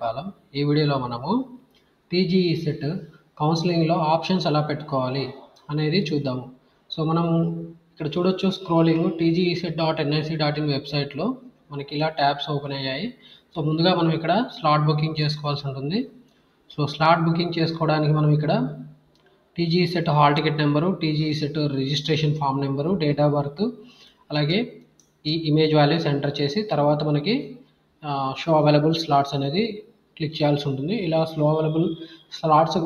పాలం ఈ వీడియోలో మనము టీజీఈ సెట్ కౌన్సిలింగ్లో ఆప్షన్స్ ఎలా పెట్టుకోవాలి అనేది చూద్దాము. సో మనము ఇక్కడ చూడొచ్చు స్క్రోలింగ్ tgeset.nic.in వెబ్సైట్లో మనకి ఇలా ట్యాబ్స్ ఓపెన్ అయ్యాయి. సో ముందుగా మనం ఇక్కడ స్లాట్ బుకింగ్ చేసుకోవాల్సి ఉంటుంది. సో స్లాట్ బుకింగ్ చేసుకోవడానికి మనం ఇక్కడ TGE set hall ticket number, TGE set registration form number, date of birth, అలాగే ఈ ఇమేజ్ వాల్యూస్ ఎంటర్ చేసి తర్వాత మనకి షో అవైలబుల్ స్లాట్స్ అనేది క్లిక్ చేయాల్సి ఉంటుంది. ఇలా షో అవైలబుల్ స్లాట్స్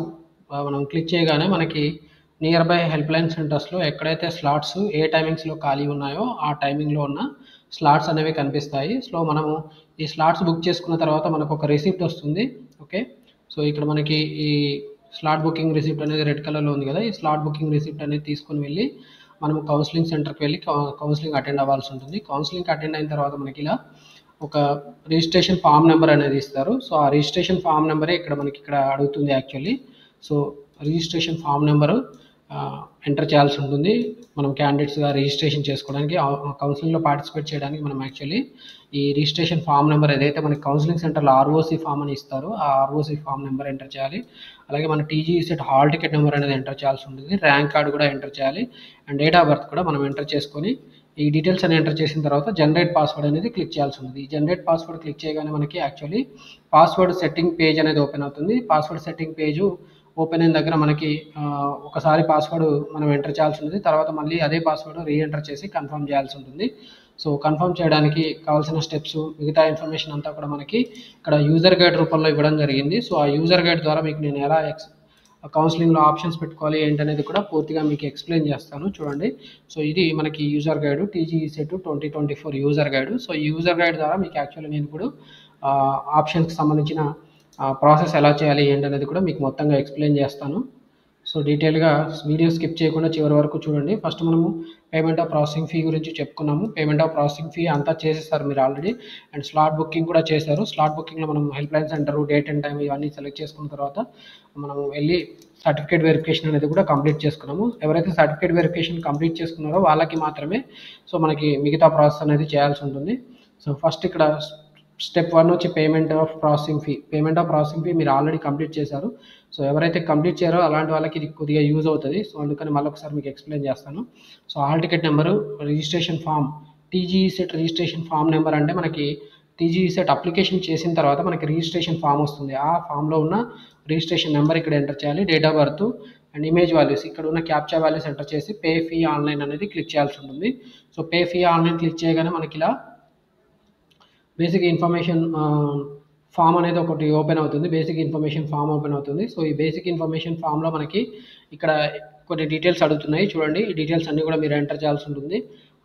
మనం క్లిక్ చేయగానే మనకి నియర్ బై హెల్ప్ లైన్ సెంటర్స్లో ఎక్కడైతే స్లాట్స్ ఏ టైమింగ్స్లో ఖాళీ ఉన్నాయో ఆ టైమింగ్లో ఉన్న స్లాట్స్ అనేవి కనిపిస్తాయి. సో మనము ఈ స్లాట్స్ బుక్ చేసుకున్న తర్వాత మనకు ఒక రిసిప్ట్ వస్తుంది. ఓకే, సో ఇక్కడ మనకి ఈ స్లాట్ బుకింగ్ రిసిప్ట్ అనేది రెడ్ కలర్లో ఉంది కదా, ఈ స్లాట్ బుకింగ్ రిసిప్ట్ అనేది తీసుకొని వెళ్ళి మనము కౌన్సిలింగ్ సెంటర్కి వెళ్ళి కౌన్సిలింగ్ అటెండ్ అవ్వాల్సి ఉంటుంది. కౌన్సిలింగ్ అటెండ్ అయిన తర్వాత మనకి ఇలా ఒక రిజిస్ట్రేషన్ ఫామ్ నెంబర్ అనేది ఇస్తారు. సో ఆ రిజిస్ట్రేషన్ ఫామ్ నెంబరే ఇక్కడ అడుగుతుంది actually. So registration form number enter చేయాల్సి ఉంటుంది మనం క్యాండిడేట్స్గా రిజిస్ట్రేషన్ చేసుకోవడానికి, కౌన్సిలింగ్లో పార్టిసిపేట్ చేయడానికి. మనం యాక్చువల్లీ ఈ రిజిస్ట్రేషన్ ఫామ్ నెంబర్ ఏదైతే మనకి కౌన్సిలింగ్ సెంటర్లో ఆర్ఓసి ఫామ్ అని ఇస్తారో ఆ ఆర్ఓసి ఫామ్ నెంబర్ ఎంటర్ చేయాలి. అలాగే మన TGE set hall ticket number అనేది ఎంటర్ చేయాల్సి ఉంటుంది. ర్యాంక్ కార్డు కూడా ఎంటర్ చేయాలి అండ్ డేట్ ఆఫ్ బర్త్ కూడా మనం ఎంటర్ చేసుకొని ఈ డీటెయిల్స్ అని ఎంటర్ చేసిన తర్వాత జనరేట్ పాస్వర్డ్ అనేది క్లిక్ చేయాల్సి ఉంటుంది. ఈ జనరేట్ పాస్వర్డ్ క్లిక్ చేయగానే మనకి యాక్చువల్లీ పాస్వర్డ్ సెట్టింగ్ పేజ్ అనేది ఓపెన్ అవుతుంది. పాస్వర్డ్ సెట్టింగ్ పేజు ఓపెన్ అయిన దగ్గర మనకి ఒకసారి పాస్వర్డ్ మనం ఎంటర్ చేయాల్సి ఉంటుంది. తర్వాత మళ్ళీ అదే పాస్వర్డ్ రీఎంటర్ చేసి కన్ఫర్మ్ చేయాల్సి ఉంటుంది. సో కన్ఫర్మ్ చేయడానికి కావాల్సిన స్టెప్స్, మిగతా ఇన్ఫర్మేషన్ అంతా కూడా మనకి ఇక్కడ యూజర్ గైడ్ రూపంలో ఇవ్వడం జరిగింది. సో ఆ యూజర్ గైడ్ ద్వారా మీకు నేను ఎలా కౌన్సిలింగ్లో ఆప్షన్స్ పెట్టుకోవాలి ఏంటనేది కూడా పూర్తిగా మీకు ఎక్స్ప్లెయిన్ చేస్తాను చూడండి. సో ఇది మనకి user guide TGE set 2024 user guide. So ఈ యూజర్ గైడ్ ద్వారా మీకు యాక్చువల్లీ నేను ఇప్పుడు ఆప్షన్స్కి సంబంధించిన ప్రాసెస్ ఎలా చేయాలి ఏంటనేది కూడా మీకు మొత్తంగా ఎక్స్ప్లెయిన్ చేస్తాను. సో డీటెయిల్గా వీడియో స్కిప్ చేయకుండా చివరి వరకు చూడండి. ఫస్ట్ మనము పేమెంట్ ఆఫ్ ప్రాసెసింగ్ ఫీ గురించి చెప్పుకున్నాము. పేమెంట్ ఆఫ్ ప్రాసెసింగ్ ఫీ అంతా చేసేస్తారు మీరు ఆల్రెడీ, అండ్ స్లాట్ బుకింగ్ కూడా చేశారు. స్లాట్ బుకింగ్లో మనం help line centre, date and time ఇవన్నీ సెలెక్ట్ చేసుకున్న తర్వాత మనం వెళ్ళి సర్టిఫికేట్ వెరిఫికేషన్ అనేది కూడా కంప్లీట్ చేసుకున్నాము. ఎవరైతే సర్టిఫికేట్ వెరిఫికేషన్ కంప్లీట్ చేసుకున్నారో వాళ్ళకి మాత్రమే సో మనకి మిగతా ప్రాసెస్ అనేది చేయాల్సి ఉంటుంది. సో ఫస్ట్ ఇక్కడ స్టెప్ 1 వచ్చి payment of processing fee. Payment of processing fee మీరు ఆల్రెడీ కంప్లీట్ చేశారు. సో ఎవరైతే కంప్లీట్ చేయారో అలాంటి వాళ్ళకి ఇది కొద్దిగా యూజ్ అవుతుంది. సో అందుకని మళ్ళీ ఒకసారి మీకు ఎక్స్ప్లెయిన్ చేస్తాను. So hall ticket number, registration form, TGE set registration form number అంటే మనకి టీజీఈ సెట్ అప్లికేషన్ చేసిన తర్వాత మనకి రిజిస్ట్రేషన్ ఫామ్ వస్తుంది. ఆ ఫామ్లో ఉన్న రిజిస్ట్రేషన్ నెంబర్ ఇక్కడ ఎంటర్ చేయాలి, date of birth and image values, ఇక్కడ ఉన్న క్యాప్చా వాల్యూస్ ఎంటర్ చేసి పే ఫీ ఆన్లైన్ అనేది క్లిక్ చేయాల్సి ఉంటుంది. So pay fee online click చేయగానే మనకి ఇలా బేసిక్ ఇన్ఫర్మేషన్ ఫామ్ అనేది ఒకటి ఓపెన్ అవుతుంది. బేసిక్ ఇన్ఫర్మేషన్ ఫామ్ ఓపెన్ అవుతుంది. సో ఈ బేసిక్ ఇన్ఫర్మేషన్ ఫామ్లో మనకి ఇక్కడ కొన్ని డీటెయిల్స్ అడుగుతున్నాయి చూడండి. ఈ డీటెయిల్స్ అన్నీ కూడా మీరు ఎంటర్ చేయాల్సి ఉంటుంది.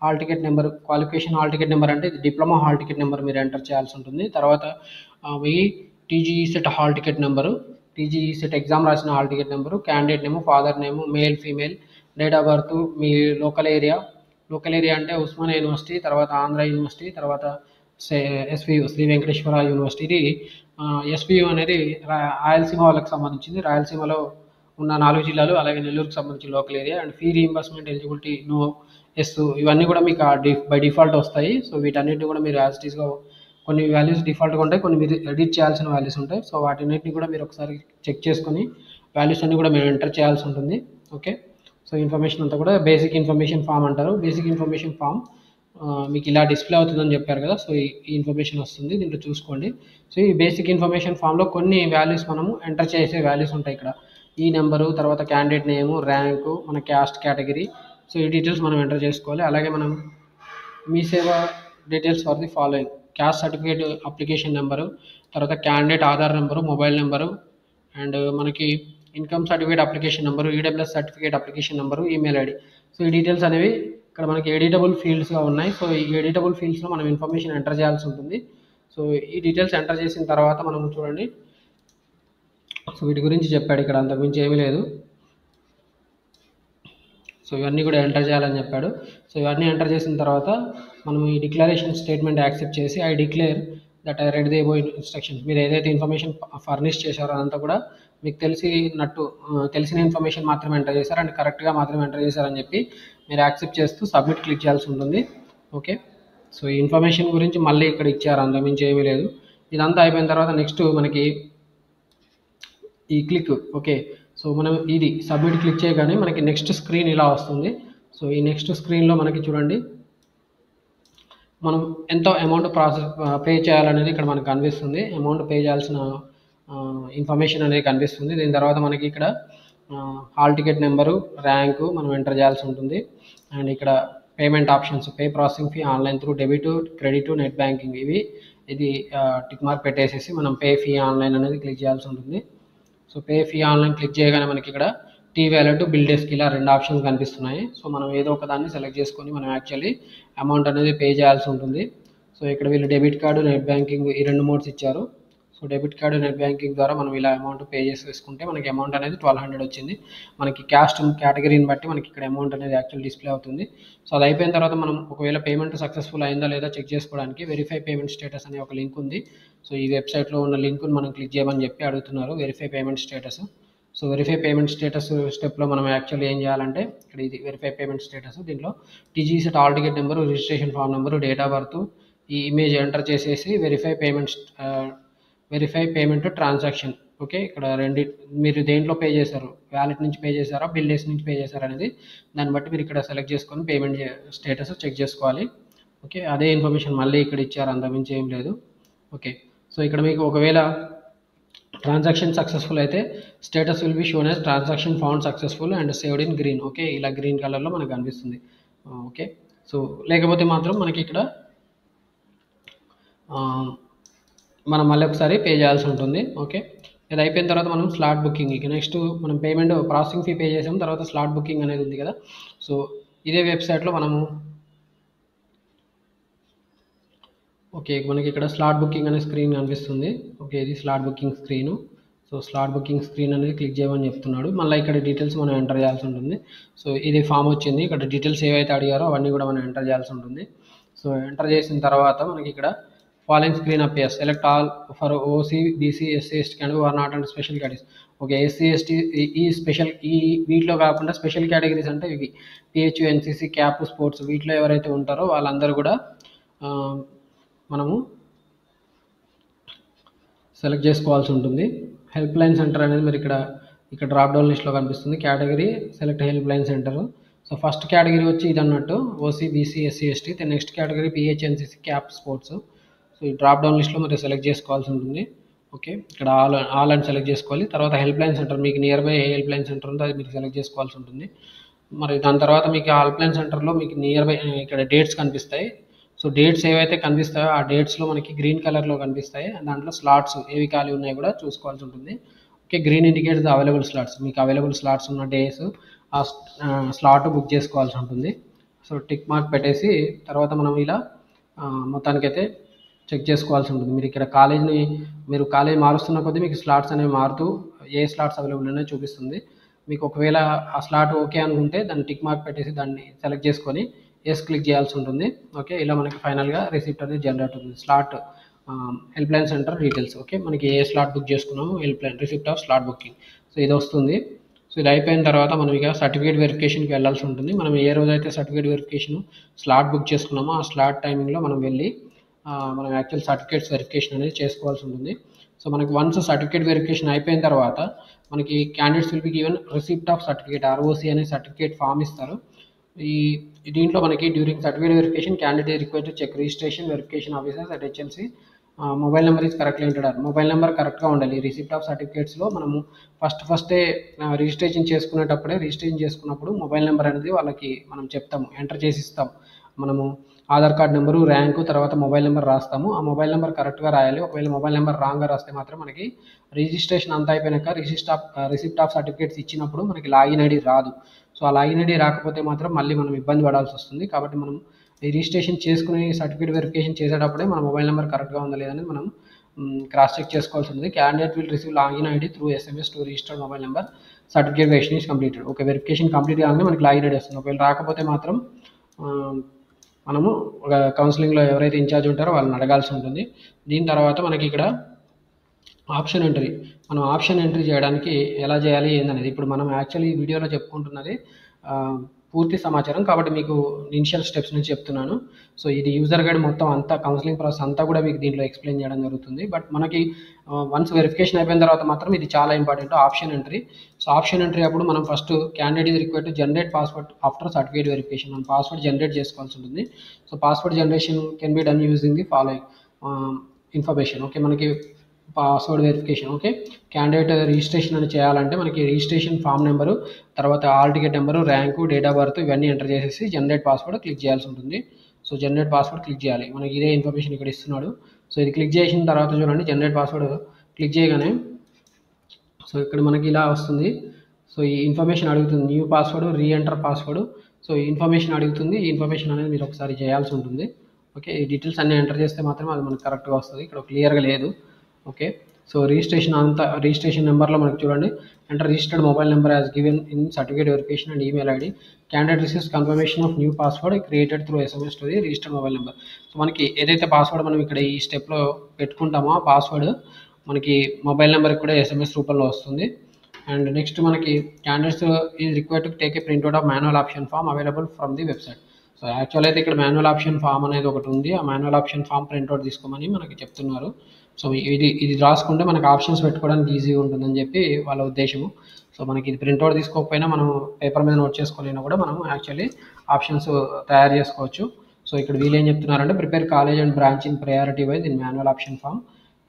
Hall ticket number, qualification hall ticket number అంటే ఇది డిప్లొమా హాల్ టికెట్ నెంబర్ మీరు ఎంటర్ చేయాల్సి ఉంటుంది. తర్వాత మీ T G E set hall ticket number, TGE set exam రాసిన hall ticket number, candidate name, father name, male female, date of birth, మీ local area అంటే ఉస్మానియా యూనివర్సిటీ, తర్వాత ఆంధ్ర యూనివర్సిటీ, తర్వాత ఎస్వియు శ్రీ వెంకటేశ్వర యూనివర్సిటీ. ఇది ఎస్వియు అనేది రాయలసీమ వాళ్ళకి సంబంధించింది. రాయలసీమలో ఉన్న 4 జిల్లాలు, అలాగే నెల్లూరుకి సంబంధించిన local area. And fee reimbursement, eligibility, no, yes, ఇవన్నీ కూడా మీకు బై డిఫాల్ట్ వస్తాయి. సో వీటన్నిటిని కూడా మీరు యాజ్ ఇట్ ఈస్గా కొన్ని వాల్యూస్ డిఫాల్ట్గా ఉంటాయి, కొన్ని మీరు ఎడిట్ చేయాల్సిన వాల్యూస్ ఉంటాయి. సో వాటిన్నిటిని కూడా మీరు ఒకసారి చెక్ చేసుకొని వాల్యూస్ అన్ని కూడా మీరు ఎంటర్ చేయాల్సి ఉంటుంది. ఓకే, సో ఇన్ఫర్మేషన్ అంతా కూడా బేసిక్ ఇన్ఫర్మేషన్ ఫామ్ అంటారు. బేసిక్ ఇన్ఫర్మేషన్ ఫామ్ మీకు ఇలా డిస్ప్లే అవుతుందని చెప్పారు కదా, సో ఈ ఇన్ఫర్మేషన్ వస్తుంది, దీంట్లో చూసుకోండి. సో ఈ బేసిక్ ఇన్ఫర్మేషన్ ఫామ్లో కొన్ని వాల్యూస్ మనము ఎంటర్ చేసే వాల్యూస్ ఉంటాయి. ఇక్కడ ఈ నెంబరు, తర్వాత క్యాండిడేట్ నేము, ర్యాంకు, మన క్యాస్ట్ కేటగిరీ, సో ఈ డీటెయిల్స్ మనం ఎంటర్ చేసుకోవాలి. అలాగే మనం Mee Seva details for the following: caste certificate application number, తర్వాత candidate Aadhaar number, mobile number, and మనకి income certificate application number, EWS certificate application number, email ID. So ఈ details అనేవి ఇక్కడ మనకి ఎడిటబుల్ ఫీల్డ్స్గా ఉన్నాయి. సో ఈ ఎడిటబుల్ ఫీల్డ్స్లో మనం ఇన్ఫర్మేషన్ ఎంటర్ చేయాల్సి ఉంటుంది. సో ఈ డీటెయిల్స్ ఎంటర్ చేసిన తర్వాత మనం చూడండి, సో వీటి గురించి చెప్పాడు ఇక్కడ, అంతకుమించి ఏమీ లేదు. సో ఇవన్నీ కూడా ఎంటర్ చేయాలని చెప్పాడు. సో ఇవన్నీ ఎంటర్ చేసిన తర్వాత మనం ఈ డిక్లరేషన్ స్టేట్మెంట్ యాక్సెప్ట్ చేసి I declare that I read the above instructions, మీరు ఏదైతే ఇన్ఫర్మేషన్ ఫర్నిష్ చేశారో అదంతా కూడా మీకు తెలిసిన ఇన్ఫర్మేషన్ మాత్రమే ఎంటర్ చేశారు అండ్ కరెక్ట్గా మాత్రమే ఎంటర్ చేశారని చెప్పి మీరు యాక్సెప్ట్ చేస్తూ సబ్మిట్ క్లిక్ చేయాల్సి ఉంటుంది. ఓకే, సో ఈ ఇన్ఫర్మేషన్ గురించి మళ్ళీ ఇక్కడ ఇచ్చారు, అంతకుమించి ఏమీ లేదు. ఇదంతా అయిపోయిన తర్వాత నెక్స్ట్ మనకి ఈ క్లిక్. ఓకే, సో మనం ఇది సబ్మిట్ క్లిక్ చేయగానే మనకి నెక్స్ట్ స్క్రీన్ ఇలా వస్తుంది. సో ఈ నెక్స్ట్ స్క్రీన్లో మనకి చూడండి మనం ఎంత అమౌంట్ పే చేయాలనేది ఇక్కడ మనకు కనిపిస్తుంది. అమౌంట్ పే చేయాల్సిన ఇన్ఫర్మేషన్ అనేది కనిపిస్తుంది. దీని తర్వాత మనకి ఇక్కడ హాల్ టికెట్ నెంబరు, ర్యాంకు మనం ఎంటర్ చేయాల్సి ఉంటుంది. అండ్ ఇక్కడ payment options, pay processing fee online through debit, credit, net banking, ఇది టిక్ మార్క్ పెట్టేసేసి మనం పే ఫీ ఆన్లైన్ అనేది క్లిక్ చేయాల్సి ఉంటుంది. So pay fee online click చేయగానే మనకి ఇక్కడ టీ వ్యాలెట్, బిల్ డెస్క్ ఇలా 2 ఆప్షన్స్ కనిపిస్తున్నాయి. సో మనం ఏదో ఒక దాన్ని సెలెక్ట్ చేసుకొని మనం యాక్చువల్లీ అమౌంట్ అనేది పే చేయాల్సి ఉంటుంది. సో ఇక్కడ వీళ్ళు డెబిట్ కార్డు, నెట్ బ్యాంకింగ్ ఈ 2 మోడ్స్ ఇచ్చారు. So debit card, net banking ద్వారా మనం ఇలా అమౌంట్ పే చేసేసుకుంటే మనకి అమౌంట్ అనేది 1200 వచ్చింది. మనకి క్యాస్ట్ కేటగిరీని బట్టి మనకి ఇక్కడ అమౌంట్ అనేది యాక్చువల్ డిస్ప్లే అవుతుంది. సో అది అయిపోయిన తర్వాత మనం ఒకవేళ పేమెంట్ సక్సెస్ఫుల్ అయిందా లేదా చెక్ చేసుకోవడానికి వెరిఫై పేమెంట్ స్టేటస్ అనే ఒక లింక్ ఉంది. సో ఈ వెబ్సైట్లో ఉన్న లింక్ను మనం క్లిక్ చేయమని చెప్పి అడుగుతున్నారు, verify payment status. So verify payment status స్టెప్లో మనం యాక్చువల్లీ ఏం చేయాలంటే ఇక్కడ ఇది వెరిఫై పేమెంట్ స్టేటస్. దీంట్లో TGCET hall ticket number, registration form number, date of birth, ఈ ఇమేజ్ ఎంటర్ చేసేసి వెరిఫై పేమెంట్ ట్రాన్సాక్షన్. ఓకే, ఇక్కడ మీరు దేంట్లో పే చేశారు, వ్యాలెట్ నుంచి పే చేశారా, బిల్ డెస్క్ నుంచి పే చేశారా అనేది దాన్ని బట్టి మీరు ఇక్కడ సెలెక్ట్ చేసుకొని పేమెంట్ స్టేటస్ చెక్ చేసుకోవాలి. ఓకే, అదే ఇన్ఫర్మేషన్ మళ్ళీ ఇక్కడ ఇచ్చారు, అంతమించి ఏం లేదు. ఓకే, సో ఇక్కడ మీకు ఒకవేళ ట్రాన్సాక్షన్ సక్సెస్ఫుల్ అయితే status will be shown as transaction found successful and saved in green. Okay, ఇలా గ్రీన్ కలర్లో మనకు కనిపిస్తుంది. ఓకే, సో లేకపోతే మాత్రం మనకి ఇక్కడ మనం మళ్ళీ ఒకసారి పే చేయాల్సి ఉంటుంది. ఓకే, ఇది అయిపోయిన తర్వాత మనం స్లాట్ బుకింగ్, ఇక నెక్స్ట్ మనం పేమెంట్ ప్రాసెసింగ్ ఫీ పే చేసాం, తర్వాత స్లాట్ బుకింగ్ అనేది ఉంది కదా. సో ఇదే వెబ్సైట్లో మనము ఓకే మనకి ఇక్కడ స్లాట్ బుకింగ్ అనే స్క్రీన్ కనిపిస్తుంది. ఓకే, ఇది slot booking screen. So slot booking screen అనేది క్లిక్ చేయమని చెప్తున్నాడు. మళ్ళీ ఇక్కడ డీటెయిల్స్ మనం ఎంటర్ చేయాల్సి ఉంటుంది. సో ఇది ఫామ్ వచ్చింది, ఇక్కడ డీటెయిల్స్ ఏవైతే అడిగారో అవన్నీ కూడా మనం ఎంటర్ చేయాల్సి ఉంటుంది. సో ఎంటర్ చేసిన తర్వాత మనకి ఇక్కడ following screen appears, select all for OC, BC, SC, ST candidate or not and special categories. Okay, SC, ST వీటిలో కాకుండా స్పెషల్ కేటగిరీస్ అంటే ఇవి పిహెచ్, ఎన్సీసీ, క్యాప్, స్పోర్ట్స్, వీటిలో ఎవరైతే ఉంటారో వాళ్ళందరూ కూడా మనము సెలెక్ట్ చేసుకోవాల్సి ఉంటుంది. హెల్ప్ లైన్ సెంటర్ అనేది మీరు ఇక్కడ డ్రాప్ డౌన్ లిస్ట్లో కనిపిస్తుంది. Category select help line centre. So first category వచ్చి ఇది అన్నట్టు OC, BC, SC, ST. Next category pH, NCC, cap, sports. So ఈ డ్రాప్ డౌన్ లిస్ట్లో మీరు సెలెక్ట్ చేసుకోవాల్సి ఉంటుంది. ఓకే, ఇక్కడ ఆల్ అని సెలెక్ట్ చేసుకోవాలి. తర్వాత హెల్ప్ లైన్ సెంటర్, మీకు near by A help line centre ఉందో అది మీరు సెలెక్ట్ చేసుకోవాల్సి ఉంటుంది. మరి దాని తర్వాత మీకు ఆ హెల్ప్ లైన్ సెంటర్లో మీకు నియర్ బై ఇక్కడ డేట్స్ కనిపిస్తాయి. సో డేట్స్ ఏవైతే కనిపిస్తాయో ఆ డేట్స్లో మనకి గ్రీన్ కలర్లో కనిపిస్తాయి. దాంట్లో స్లాట్స్ ఏవి ఖాళీ ఉన్నాయో కూడా చూసుకోవాల్సి ఉంటుంది. Okay, green indicates the available slots, మీకు అవైలబుల్ స్లాట్స్ ఉన్న డేస్ ఆ స్లాట్ బుక్ చేసుకోవాల్సి ఉంటుంది. సో టిక్ మార్క్ పెట్టేసి తర్వాత మనం ఇలా మొత్తానికైతే చెక్ చేసుకోవాల్సి ఉంటుంది. మీరు ఇక్కడ మీరు కాలేజ్ మారుస్తున్న కొద్దీ మీకు స్లాట్స్ అనేవి మారుతూ ఏ స్లాట్స్ అవైలబుల్ ఉన్నాయో చూపిస్తుంది. మీకు ఒకవేళ ఆ స్లాట్ ఓకే అనుకుంటే దాన్ని టిక్ మార్క్ పెట్టేసి దాన్ని సెలెక్ట్ చేసుకొని ఎస్ క్లిక్ చేయాల్సి ఉంటుంది. ఓకే, ఇలా మనకి ఫైనల్గా రిసిప్ట్ అనేది జనరేట్ అవుతుంది. Slot help line centre details. Okay, మనకి ఏ స్లాట్ బుక్ చేసుకున్నాము, help line receipt of slot booking. So ఇది వస్తుంది. సో ఇది అయిపోయిన తర్వాత మనం ఇక సర్టిఫికేట్ వెరిఫికేషన్కి వెళ్ళాల్సి ఉంటుంది. మనం ఏ రోజైతే సర్టిఫికేట్ వెరిఫికేషన్ స్లాట్ బుక్ చేసుకున్నామో ఆ స్లాట్ టైమింగ్లో మనం వెళ్ళి మనం యాక్చువల్ సర్టిఫికేట్స్ వెరిఫికేషన్ అనేది చేసుకోవాల్సి ఉంటుంది. సో మనకి వన్స్ సర్టిఫికేట్ వెరిఫికేషన్ అయిపోయిన తర్వాత మనకి candidates will be given receipt of certificate, ROC అనే సర్టిఫికేట్ ఫామ్ ఇస్తారు. దీంట్లో మనకి during certificate verification candidate required to check registration verification officers at HLC mobile number is correctly entered. Mobile number కరెక్ట్గా ఉండాలి. Receipt of సర్టిఫికేట్స్లో మనము ఫస్టే registration చేసుకున్నప్పుడు mobile number అనేది వాళ్ళకి మనం చెప్తాము, ఎంటర్ చేసి ఇస్తాం. మనము ఆధార్ కార్డ్ నెంబరు, ర్యాంకు, తర్వాత మొబైల్ నెంబర్ రాస్తాము. ఆ మొబైల్ నెంబర్ కరెక్ట్గా రాయాలి. ఒకవేళ మొబైల్ నెంబర్ రాంగ్గా రాస్తే మాత్రం మనకి రిజిస్ట్రేషన్ అంతా అయిపోయాక రిసిప్ట్ ఆఫ్ సర్టిఫికేట్స్ ఇచ్చినప్పుడు మనకి లాగిన్ ఐడి రాదు. సో ఆ లాగిన్ ఐడి రాకపోతే మాత్రం మళ్ళీ మనం ఇబ్బంది పడాల్సి వస్తుంది. కాబట్టి మనం ఈ రిజిస్ట్రేషన్ చేసుకుని సర్టిఫికేట్ వెరిఫికేషన్ చేసేటప్పుడే మన మొబైల్ నెంబర్ కరెక్ట్గా ఉందా లేదని మనం క్రాస్ చెక్ చేసుకోవాల్సి ఉంది. Candidate will receive login ID through SMS to registered mobile number, certificate verification is completed. ఒక వెరిఫికేషన్ కంప్లీట్ కాగానే మనకి లాగిన్ ఐడి వస్తుంది. ఒకవేళ రాకపోతే మాత్రం మనము కౌన్సిలింగ్లో ఎవరైతే ఇన్ఛార్జ్ ఉంటారో వాళ్ళని అడగాల్సి ఉంటుంది. దీని తర్వాత మనకి ఇక్కడ ఆప్షన్ ఎంట్రీ, మనం ఆప్షన్ ఎంట్రీ చేయడానికి ఎలా చేయాలి ఏందనేది ఇప్పుడు మనం యాక్చువల్లీ ఈ వీడియోలో చెప్పుకుంటున్నది పూర్తి సమాచారం. కాబట్టి మీకు ఇనిషియల్ స్టెప్స్ నుంచి చెప్తున్నాను. సో ఇది యూజర్ గైడ్ మొత్తం అంతా కౌన్సిలింగ్ ప్రాసెస్ అంతా కూడా మీకు దీంట్లో ఎక్స్ప్లెయిన్ చేయడం జరుగుతుంది. బట్ మనకి వన్స్ వెరిఫికేషన్ అయిపోయిన తర్వాత మాత్రం ఇది చాలా important, option entry. So option entry అప్పుడు మనం first candidate is required to generate password after certificate verification. మనం పాస్వర్డ్ జనరేట్ చేసుకోవాల్సి ఉంటుంది. So password generation can be done using the following information. Okay, మనకి password verification. Okay, candidate registration అని చేయాలంటే మనకి registration form number, తర్వాత hall ticket number, rank, date of birth ఇవన్నీ enter చేసేసి జనరేట్ పాస్వర్డ్ క్లిక్ చేయాల్సి ఉంటుంది. సో జనరేట్ పాస్వర్డ్ క్లిక్ చేయాలి. మనకి ఇదే ఇన్ఫర్మేషన్ ఇక్కడ ఇస్తున్నాడు. సో ఇది క్లిక్ చేసిన తర్వాత చూడండి, జనరేట్ పాస్వర్డ్ క్లిక్ చేయగానే సో ఇక్కడ మనకి ఇలా వస్తుంది. సో ఈ ఇన్ఫర్మేషన్ అడుగుతుంది, new password, re-enter password. So ఈ ఇన్ఫర్మేషన్ అడుగుతుంది. ఈ ఇన్ఫర్మేషన్ అనేది మీరు ఒకసారి చేయాల్సి ఉంటుంది. ఓకే, ఈ డీటెయిల్స్ అన్నీ ఎంటర్ చేస్తే మాత్రం అది మనకు కరెక్ట్గా వస్తుంది. ఇక్కడ క్లియర్గా లేదు. ఓకే, సో రిజిస్ట్రేషన్ నెంబర్లో మనకి చూడండి, enter registered mobile number as given in certificate verification and email ID. Candidate receives confirmation of new password created through SMS to the registered mobile number. So మనకి ఏదైతే పాస్వర్డ్ మనం ఇక్కడ ఈ స్టెప్లో పెట్టుకుంటామో ఆ పాస్వర్డ్ మనకి మొబైల్ నెంబర్కి కూడా ఎస్ఎంఎస్ రూపంలో వస్తుంది. అండ్ నెక్స్ట్ మనకి candidates is required to take a printout of manual option form available from the website. So actual అయితే ఇక్కడ మాన్యువల్ ఆప్షన్ ఫామ్ అనేది ఒకటి ఉంది. ఆ మాన్యువల్ ఆప్షన్ ఫామ్ ప్రింట్అవుట్ తీసుకోమని మనకి చెప్తున్నారు. సో ఇది రాసుకుంటే మనకి ఆప్షన్స్ పెట్టుకోవడానికి ఈజీగా ఉంటుందని చెప్పి వాళ్ళ ఉద్దేశము. సో మనకి ఇది ప్రింట్అవుట్ తీసుకోకపోయినా మనం పేపర్ మీద నోట్ చేసుకోలేనా కూడా మనం యాక్చువల్లీ ఆప్షన్స్ తయారు చేసుకోవచ్చు. సో ఇక్కడ వీళ్ళు ఏం చెప్తున్నారంటే, prepare college and branch in priority wise in manual option form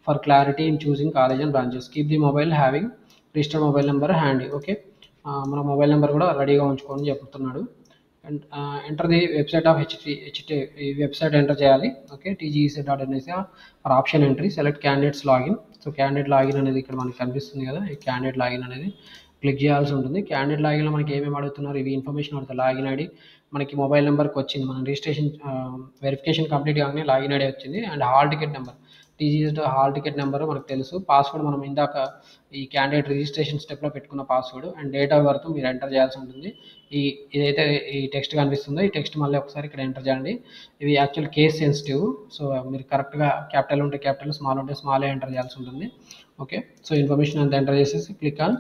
for clarity in choosing college and branches. Keep the mobile having registered mobile number handy. Okay, మన mobile number కూడా రెడీగా ఉంచుకోని చెప్తున్నాడు. And enter the website of ఈ website enter చేయాలి. Okay, tgec.nic for option entry. Select candidates login. So candidate login అనేది ఇక్కడ మనకి కనిపిస్తుంది కదా, ఈ క్యాండిడేట్ లాగిన్ అనేది క్లిక్ చేయాల్సి ఉంటుంది. క్యాండిడేట్ లాగిన్లో మనకి ఏమేమి అడుగుతున్నారు, ఇవి ఇన్ఫర్మేషన్ అడుగుతారు. లాగిన్ ఐడి మనకి మొబైల్ నెంబర్కి వచ్చింది, మనం రిజిస్ట్రేషన్ వెరిఫికేషన్ కంప్లీట్ కాగానే లాగిన్ ఐడి వచ్చింది. And hall ticket number, TGS hall ticket number మనకు తెలుసు. పాస్వర్డ్ మనం ఇందాక ఈ క్యాండిడేట్ రిజిస్ట్రేషన్ స్టెప్లో పెట్టుకున్న password. And date of birth మీరు ఎంటర్ చేయాల్సి ఉంటుంది. ఇదైతే ఈ టెక్స్ట్ కనిపిస్తుందో ఈ టెక్స్ట్ మళ్ళీ ఒకసారి ఇక్కడ ఎంటర్ చేయండి. ఇవి యాక్చువల్ కేస్ సెన్సిటివ్. సో మీరు కరెక్ట్గా క్యాపిటల్ ఉంటే క్యాపిటల్, స్మాల్ ఉంటే స్మాలే ఎంటర్ చేయాల్సి ఉంటుంది. ఓకే, సో ఇన్ఫర్మేషన్ అంతా ఎంటర్ చేసేసి క్లిక్ ఆన్,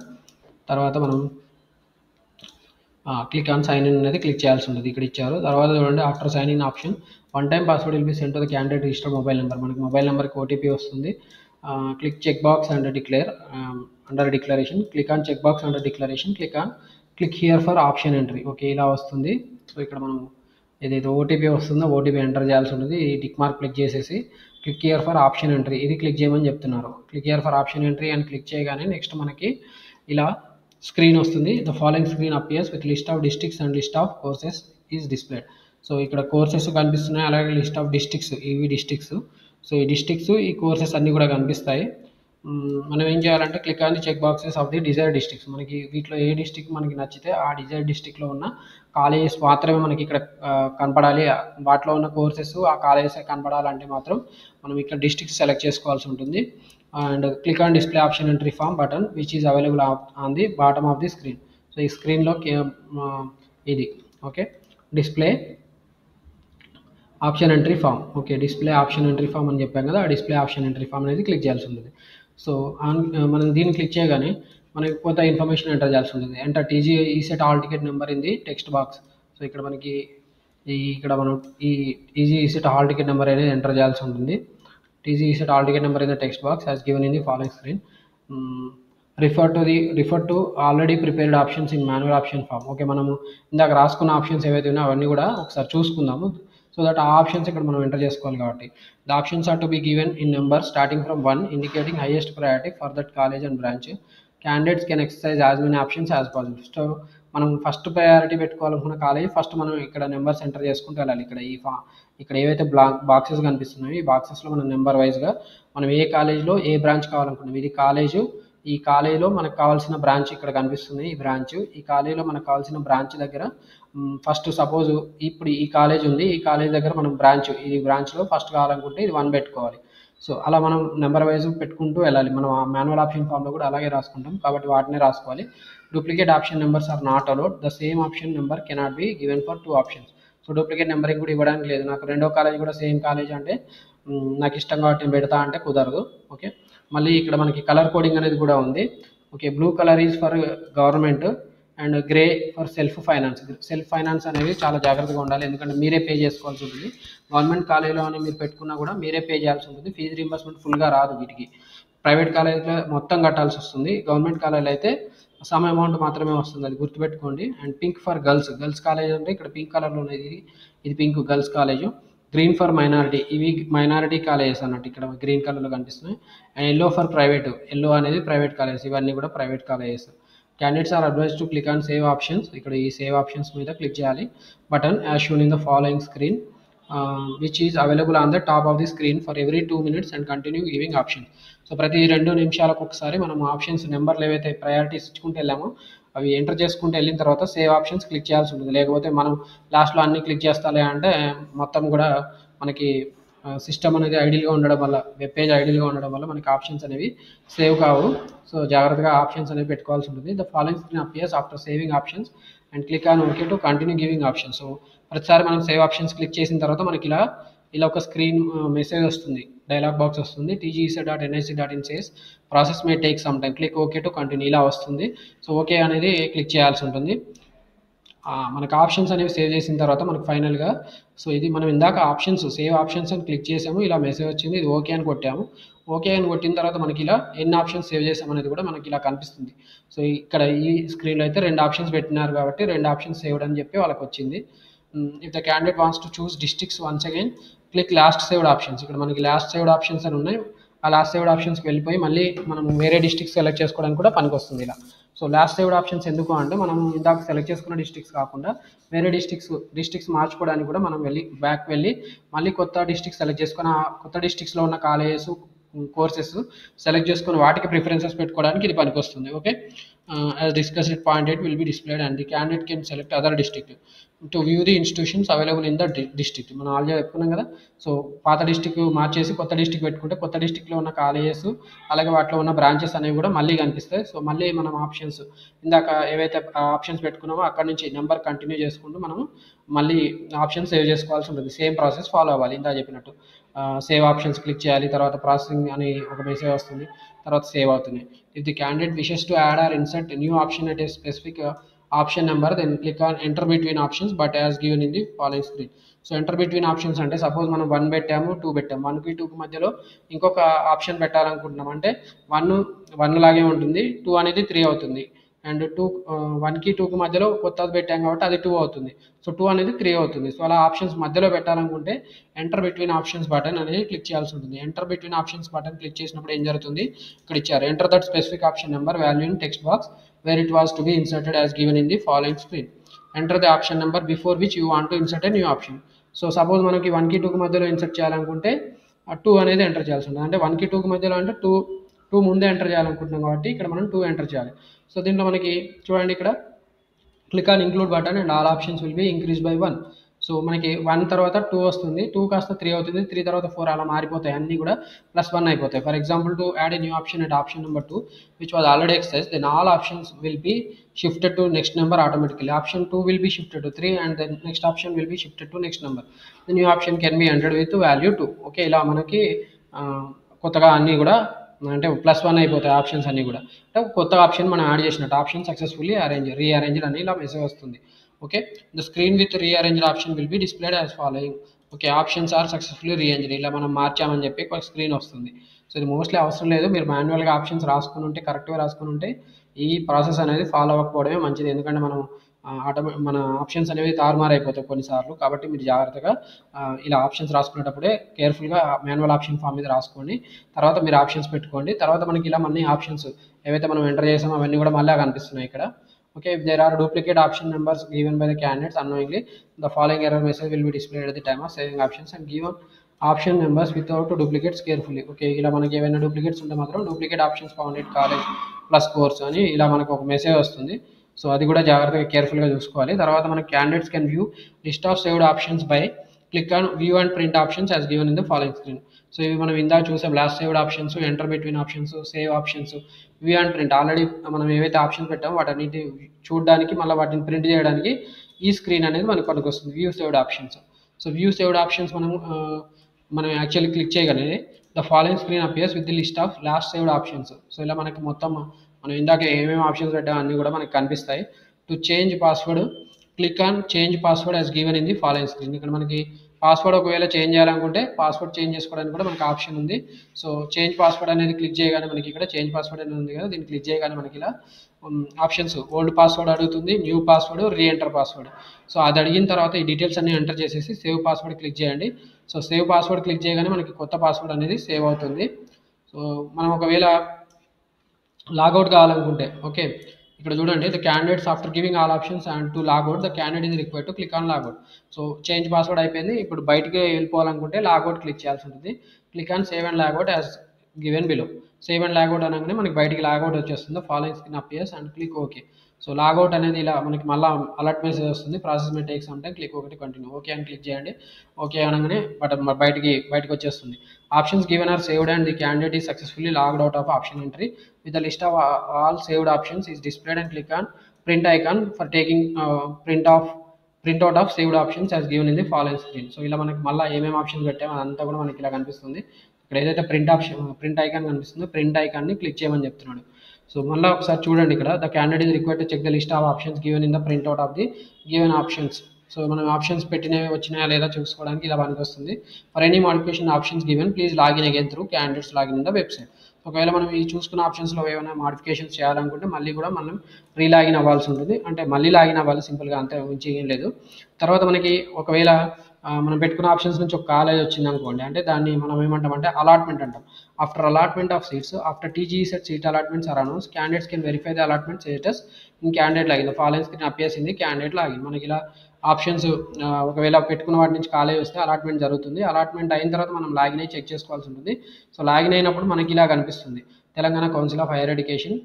తర్వాత మనం క్లిక్ ఆన్ సైన్ ఇన్ అనేది క్లిక్ చేయాల్సి ఉంటుంది. ఇక్కడ ఇచ్చారు. తర్వాత చూడండి, after sign in option one time password will be send to the candidate register mobile number. మనకి మొబైల్ నెంబర్కి ఓటీపీ వస్తుంది. Click check box and declare under declaration. Click on check box under declaration. Click here for option entry. Okay, ఇలా వస్తుంది. So ఇక్కడ మనం ఏదైతే OTP వస్తుందో OTP enter చేయాల్సి ఉంటుంది. ఈ టిక్ మార్క్ క్లిక్ చేసేసి click here for option entry ఇది క్లిక్ చేయమని చెప్తున్నారు. Click here for option entry అని క్లిక్ చేయగానే నెక్స్ట్ మనకి ఇలా స్క్రీన్ వస్తుంది. The following screen appears with list of districts and list of courses is displayed. So ఇక్కడ కోర్సెస్ కనిపిస్తున్నాయి, అలాగే లిస్ట్ ఆఫ్ డిస్ట్రిక్ట్స్, ఇవి డిస్ట్రిక్ట్స్. సో ఈ డిస్ట్రిక్ట్స్, ఈ కోర్సెస్ అన్నీ కూడా కనిపిస్తాయి. మనం ఏం చేయాలంటే click on the check boxes of the Dzire districts. మనకి వీటిలో ఏ డిస్ట్రిక్ట్ మనకి నచ్చితే ఆ డిజైర్ డిస్ట్రిక్ట్లో ఉన్న కాలేజెస్ మాత్రమే మనకి ఇక్కడ కనపడాలి. వాటిలో ఉన్న కోర్సెస్ ఆ కాలేజెస్ కనపడాలంటే మాత్రం మనం ఇక్కడ డిస్ట్రిక్ట్ సెలెక్ట్ చేసుకోవాల్సి ఉంటుంది. And click on display option entry form button which is available on the bottom of the screen. So ఈ స్క్రీన్లో ఇది okay, display option entry form. Okay, display option entry form అని చెప్పాం కదా, ఆ డిస్ప్లే ఆప్షన్ ఎంట్రీ ఫామ్ అనేది click చేయాల్సి ఉంటుంది. సో మనం దీన్ని క్లిక్ చేయగానే మనకి కొంత ఇన్ఫర్మేషన్ ఎంటర్ చేయాల్సి ఉంటుంది. Enter TG ECET hall ticket number in the text box. So ఇక్కడ మనకి ఇక్కడ మనం ఈ TG ECET hall ticket number అనేది ఎంటర్ చేయాల్సి ఉంటుంది. TG ECET hall ticket number in the text box as given in the following screen. Refer to already prepared options in manual option form. Okay, మనము ఇందాక రాసుకున్న options ఏవైతే ఉన్నాయో అవన్నీ కూడా ఒకసారి చూసుకుందాము. సో దట్ ఆ ఆప్షన్స్ ఇక్కడ మనం ఎంటర్ చేసుకోవాలి కాబట్టి the options are to be given in number starting from 1 indicating highest priority for that college and branch. Candidates can exercise as many options as possible. So మనం first priority పెట్టుకోవాలనుకున్న college first మనం ఇక్కడ numbers enter చేసుకుంటూ వెళ్ళాలి. ఇక్కడ ఏవైతే boxes కనిపిస్తున్నాయో ఈ బాక్సెస్లో మనం నెంబర్ వైజ్గా మనం ఏ కాలేజ్లో ఏ బ్రాంచ్ కావాలనుకున్నాం, ఇది కాలేజు, ఈ కాలేజీలో మనకు కావాల్సిన బ్రాంచ్ ఇక్కడ కనిపిస్తుంది, ఈ బ్రాంచ్. ఈ కాలేజీలో మనకు కావాల్సిన బ్రాంచ్ దగ్గర ఫస్ట్ సపోజ్ ఇప్పుడు ఈ కాలేజ్ ఉంది, ఈ కాలేజ్ దగ్గర మనం ఈ బ్రాంచ్లో ఫస్ట్ కావాలనుకుంటే ఇది 1 పెట్టుకోవాలి. సో అలా మనం నెంబర్ వైజ్ పెట్టుకుంటూ వెళ్ళాలి. మనం ఆ మాన్యువల్ ఆప్షన్ ఫామ్లో కూడా అలాగే రాసుకుంటాం కాబట్టి వాటినే రాసుకోవాలి. Duplicate option numbers are not allowed. The same option number cannot be given for 2 options. So duplicate numbering కూడా ఇవ్వడానికి లేదు. నాకు రెండో కాలేజ్ కూడా సేమ్ కాలేజ్ అంటే నాకు ఇష్టం కాబట్టి నేను పెడతా అంటే కుదరదు. ఓకే, మళ్ళీ ఇక్కడ మనకి కలర్ కోడింగ్ అనేది కూడా ఉంది. Okay, blue colour is for government and grey for self finance అనేది చాలా జాగ్రత్తగా ఉండాలి, ఎందుకంటే మీరే పే చేసుకోవాల్సి ఉంటుంది. గవర్నమెంట్ కాలేజీలో అని మీరు పెట్టుకున్నా కూడా మీరే పే చేయాల్సి ఉంటుంది. ఫీజు రీంబర్స్మెంట్ ఫుల్గా రాదు వీటికి. ప్రైవేట్ కాలేజీలో మొత్తం కట్టాల్సి వస్తుంది, గవర్నమెంట్ కాలేజీలో అయితే సమ్ అమౌంట్ మాత్రమే వస్తుంది, అది గుర్తుపెట్టుకోండి. And pink for girls college అంటే ఇక్కడ పింక్ కలర్లో ఉన్నది, ఇది pink girls college. Green for minority, ఇవి మైనారిటీ కాలేజెస్ అన్నట్టు ఇక్కడ గ్రీన్ కలర్లో కనిపిస్తున్నాయి. And yellow for private, yellow అనేది ప్రైవేట్ కాలేజెస్, ఇవన్నీ కూడా private colleges. Candidates are advise to click on save options, ఇక్కడ ఈ సేవ్ ఆప్షన్స్ మీద క్లిక్ చేయాలి. Button as shown in the following screen which is available on the top of the screen for every 2 minutes and continue giving option. So ప్రతి 2 నిమిషాలకు ఒకసారి మనం options నెంబర్లు ఏవైతే ప్రయారిటీస్ ఇచ్చుకుంటూ వెళ్ళామో అవి ఎంటర్ చేసుకుంటూ వెళ్ళిన తర్వాత సేవ్ ఆప్షన్స్ క్లిక్ చేయాల్సి ఉంటుంది. లేకపోతే మనం లాస్ట్లో అన్ని క్లిక్ చేస్తాలే అంటే మొత్తం కూడా మనకి సిస్టమ్ అనేది ఐడియల్గా ఉండడం వల్ల, వెబ్ పేజ్ ఐడియల్గా ఉండడం వల్ల మనకి ఆప్షన్స్ అనేవి సేవ్ కావు. సో జాగ్రత్తగా ఆప్షన్స్ అనేవి పెట్టుకోవాల్సి ఉంటుంది. The following screen appears after saving options and click on okay to continue giving option. So ప్రతిసారి మనం సేవ్ ఆప్షన్స్ క్లిక్ చేసిన తర్వాత మనకి ఇలా ఒక స్క్రీన్ మెసేజ్ వస్తుంది, డైలాగ్ బాక్స్ వస్తుంది. tgec.nic.in says process may take some time, click okay to continue, ఇలా వస్తుంది. సో ఓకే అనేది క్లిక్ చేయాల్సి ఉంటుంది. మనకు ఆప్షన్స్ అనేవి సేవ్ చేసిన తర్వాత మనకు ఫైనల్గా, సో ఇది మనం ఇందాక ఆప్షన్స్ సేవ్ ఆప్షన్స్ అని క్లిక్ చేసాము, ఇలా మెసేజ్ వచ్చింది, ఇది ఓకే అని కొట్టాము. ఓకే అని కొట్టిన తర్వాత మనకి ఇలా ఎన్ని ఆప్షన్స్ సేవ్ చేసాం అనేది కూడా మనకి ఇలా కనిపిస్తుంది. సో ఇక్కడ ఈ స్క్రీన్లో అయితే 2 ఆప్షన్స్ పెట్టినారు కాబట్టి 2 ఆప్షన్స్ సేవ్డ్ అని చెప్పి వాళ్ళకి వచ్చింది. If the candidate wants to choose districts once again click last saved options, ఇక్కడ మనకి లాస్ట్ సేవ్డ్ ఆప్షన్స్ అని ఉన్నాయి. ఆ లాస్ట్ సేవ్డ్ ఆప్షన్స్కి వెళ్ళిపోయి మళ్ళీ మనం వేరే డిస్ట్రిక్ట్స్ సెలెక్ట్ చేసుకోవడానికి కూడా పనికి వస్తుంది ఇలా. సో లాస్ట్ సేవ్డ్ ఆప్షన్స్ ఎందుకు అంటే మనం ఇందాక సెలెక్ట్ చేసుకున్న డిస్ట్రిక్ట్స్ కాకుండా వేరే డిస్ట్రిక్ట్స్ మార్చుకోవడానికి కూడా మనం బ్యాక్ వెళ్ళి మళ్ళీ కొత్త డిస్ట్రిక్ట్స్ సెలెక్ట్ చేసుకొని ఆ కొత్త డిస్ట్రిక్ట్స్లో ఉన్న కాలేజెస్ కోర్సెస్ సెలెక్ట్ చేసుకొని వాటికి ప్రిఫరెన్సెస్ పెట్టుకోవడానికి ఇది పనికి వస్తుంది. Okay, as discussed point 8 will be displayed and the candidate can select other district to view the institutions available in the district. మనం ఆల్రెడీ చెప్పుకున్నాం కదా. సో పాత డిస్ట్రిక్ట్ మార్చేసి కొత్త డిస్ట్రిక్ట్ పెట్టుకుంటే కొత్త డిస్ట్రిక్ట్లో ఉన్న కాలేజెస్ అలాగే వాటిలో ఉన్న బ్రాంచెస్ అనేవి కూడా మళ్ళీ కనిపిస్తాయి. సో మళ్ళీ మనం ఆప్షన్స్ ఇందాక ఏవైతే ఆప్షన్స్ పెట్టుకున్నామో అక్కడ నుంచి నెంబర్ కంటిన్యూ చేసుకుంటూ మనం మళ్ళీ ఆప్షన్ సేవ్ చేసుకోవాల్సి ఉంటుంది. సేమ్ ప్రాసెస్ ఫాలో అవ్వాలి ఇందా చెప్పినట్టు. సేవ్ ఆప్షన్స్ క్లిక్ చేయాలి, తర్వాత ప్రాసెసింగ్ అని ఒక మెసేజ్ వస్తుంది, తర్వాత సేవ్ అవుతుంది. If the candidate wishes to add or insert new option at a specific option number then click on enter between options but as given in the following screen. So enter between options అంటే suppose మనం 1 పెట్టాము 2 పెట్టాము, 1కి 2కి మధ్యలో ఇంకొక option పెట్టాలనుకుంటున్నాం అంటే 1 లాగే ఉంటుంది, 2 అనేది 3 అవుతుంది. అండ్ 1కి 2కి మధ్యలో కొత్తది పెట్టాం కాబట్టి అది 2 అవుతుంది. సో 2 అనేది 3 అవుతుంది. సో అలా ఆప్షన్స్ మధ్యలో పెట్టాలనుకుంటే ఎంటర్ బిట్వీన్ ఆప్షన్స్ బటన్ అనేది క్లిక్ చేయాల్సి ఉంటుంది. Enter between options button click చేసినప్పుడు ఏం జరుగుతుంది, ఇక్కడ ఇచ్చారు enter that specific option number value in text box where it was to be inserted as given in the following screen. Enter the option number before which you want to insert a new option. So suppose మనకి 1కి 2కి మధ్యలో insert చేయాలనుకుంటే 2 అనేది enter చేయాల్సి ఉంటుంది. అంటే 1కి 2కి మధ్యలో అంటే 2 ముందే ఎంటర్ చేయాలనుకుంటున్నాం కాబట్టి ఇక్కడ మనం 2 ఎంటర్ చేయాలి. సో దీంట్లో మనకి చూడండి ఇక్కడ click on include button and all options will B increase by 1. So మనకి 1 తర్వాత 2 వస్తుంది, 2 కాస్త 3 అవుతుంది, 3 తర్వాత 4 అలా మారిపోతాయి, అన్నీ కూడా +1 అయిపోతాయి. For example to add a new option at option number 2 which was already exists then all options will be shifted to next number automatically. Option 2 will be shifted to 3 and then next option will be shifted to next number. The new option can be entered with value 2. Okay, ఇలా మనకి కొత్తగా అన్నీ కూడా అంటే +1 అయిపోతాయి options అన్నీ కూడా. అంటే కొత్త ఆప్షన్ మనం యాడ్ చేసినట్టు ఆప్షన్ సక్సెస్ఫుల్లీ రీఅరేంజ్డ్ అని ఇలా మెసేజ్ వస్తుంది. Okay, the screen with rearranged option will be displayed as following. Okay, options are successfully rearranged, ఇలా మనం మార్చామని చెప్పి ఒక స్క్రీన్ వస్తుంది. సో ఇది మోస్ట్లీ అవసరం లేదు, మీరు మాన్యువల్గా ఆప్షన్స్ రాసుకుని ఉంటే కరెక్ట్గా రాసుకుని ఉంటే ఈ ప్రాసెస్ అనేది ఫాలో అవ్వకపోవడమే మంచిది. ఎందుకంటే మనం మన ఆప్షన్స్ అనేవి తారుమారు అయిపోతాయి కొన్నిసార్లు. కాబట్టి మీరు జాగ్రత్తగా ఇలా ఆప్షన్స్ రాసుకునేటప్పుడే కేర్ఫుల్గా మాన్యువల్ ఆప్షన్ ఫామ్ మీద రాసుకోండి, తర్వాత మీరు ఆప్షన్స్ పెట్టుకోండి. తర్వాత మనకి ఇలా మళ్ళీ ఆప్షన్స్ ఏవైతే మనం ఎంటర్ చేసామో అవన్నీ కూడా మళ్ళీ కనిపిస్తున్నాయి ఇక్కడ. Okay, if there are duplicate option numbers given by the candidates unknowingly, the following error message will be displayed at the time of saving options and given option numbers without duplicates carefully. Okay, ఇలా మనకి ఏమైనా duplicates ఉంటే మాత్రం duplicate options found it college plus course అని ఇలా మనకు ఒక message వస్తుంది. సో అది కూడా జాగ్రత్తగా కేర్ఫుల్గా చూసుకోవాలి. తర్వాత మనకి candidates can view list of saved options by click on view and print options as given in the following screen. So ఇవి మనం ఇందాక చూసాం, last saved options, enter between options, save options, view and print. Already మనం ఏవైతే options పెట్టామో వాటన్నిటి చూడడానికి మళ్ళీ వాటిని ప్రింట్ చేయడానికి ఈ స్క్రీన్ అనేది మనకు పనికొస్తుంది, view saved options. So view saved options మనం యాక్చువల్లీ క్లిక్ చేయగలిగే the following screen appears with the list of last saved options. So ఇలా మనకి మొత్తం మనం ఇందాక ఏమేమి ఆప్షన్స్ పెట్టామో అన్నీ కూడా మనకి కనిపిస్తాయి. To change password click on change password as given in the following screen. ఇక్కడ మనకి పాస్వర్డ్ ఒకవేళ చేంజ్ చేయాలనుకుంటే పాస్వర్డ్ చేంజ్ చేసుకోవడానికి కూడా మనకి ఆప్షన్ ఉంది. సో చేంజ్ పాస్వర్డ్ అనేది క్లిక్ చేయగానే మనకి ఇక్కడ చేంజ్ పాస్వర్డ్ అనేది ఉంది కదా, దీన్ని క్లిక్ చేయగానే మనకి ఇలా ఆప్షన్స్ ఓల్డ్ పాస్వర్డ్ అడుగుతుంది, new password, re-enter password. So అది అడిగిన తర్వాత ఈ డీటెయిల్స్ అన్ని ఎంటర్ చేసేసి సేవ్ పాస్వర్డ్ క్లిక్ చేయండి. సో సేవ్ పాస్వర్డ్ క్లిక్ చేయగానే మనకి కొత్త పాస్వర్డ్ అనేది సేవ్ అవుతుంది. సో మనం ఒకవేళ లాగౌట్ కావాలనుకుంటే ఓకే, ఇక్కడ చూడండి the candidates after giving all options and to logout the candidate is required to click on logout. So change password అయిపోయింది, ఇప్పుడు బయటికి వెళ్ళిపోవాలనుకుంటే లాగౌట్ క్లిక్ చేయాల్సి ఉంటుంది. Click on save and logout as given below. Save and logout అనగానే మనకి బయటికి logout వచ్చేస్తుంది, following screen appears and click okay. So logout అనేది ఇలా మనకి మళ్ళీ అలర్ట్ మెసేజ్ వస్తుంది, ప్రాసెస్ మే టేక్స్ అంటే క్లిక్ ఒకటి కంటిన్యూ. ఓకే అని క్లిక్ చేయండి. ఓకే అనగానే బయటికి వచ్చేస్తుంది. Options given are saved and the candidate is successfully logged out of option entry with the list of all saved options is displayed and click on print icon for taking printout of saved options as given in the following screen. So ఇలా మనకి మళ్ళీ ఏమేమి options పెట్టామో అదంతా కూడా మనకి ఇలా కనిపిస్తుంది. ఇక్కడ ఏదైతే ప్రింట్ ఐకాన్ కనిపిస్తుందో ప్రింట్ ఐకాన్ని క్లిక్ చేయమని చెప్తున్నాడు. సో మళ్ళీ ఒకసారి చూడండి, ఇక్కడ the candidate is required to check the list of options given in the printout of the given options. So మనం ఆప్షన్స్ పెట్టినవి వచ్చినాయా లేదా చూసుకోవడానికి ఇలా పనికి వస్తుంది. For any modification options given please login again through candidates login in the website. ఒకవేళ మనం ఈ చూసుకున్న ఆప్షన్స్లో ఏమైనా మోడిఫికేషన్స్ చేయాలనుకుంటే మళ్ళీ కూడా మనం రీలాగిన్ అవ్వాల్సి ఉంటుంది. అంటే మళ్ళీ లాగిన్ అవ్వాలి సింపుల్గా, అంతే, మించి ఏం లేదు. తర్వాత మనకి ఒకవేళ మనం పెట్టుకున్న ఆప్షన్స్ నుంచి ఒక కాలేజ్ వచ్చింది అనుకోండి, అంటే దాన్ని మనం ఏమంటామంటే అలాట్మెంట్ అంటాం. After allotment of seats after TG CET seat allotments are announce candidates can verify the allotment status in candidate login. The following screen appears in the candidate login. మనకి ఇలా ఆప్షన్స్ ఒకవేళ పెట్టుకున్న వాటి నుంచి కాలేజ్ వస్తే allotment జరుగుతుంది. Allotment అయిన తర్వాత మనం లాగిన్ అయ్యి చెక్ చేసుకోవాల్సి ఉంటుంది. సో లాగిన్ అయినప్పుడు మనకి ఇలా కనిపిస్తుంది, Telangana council of higher education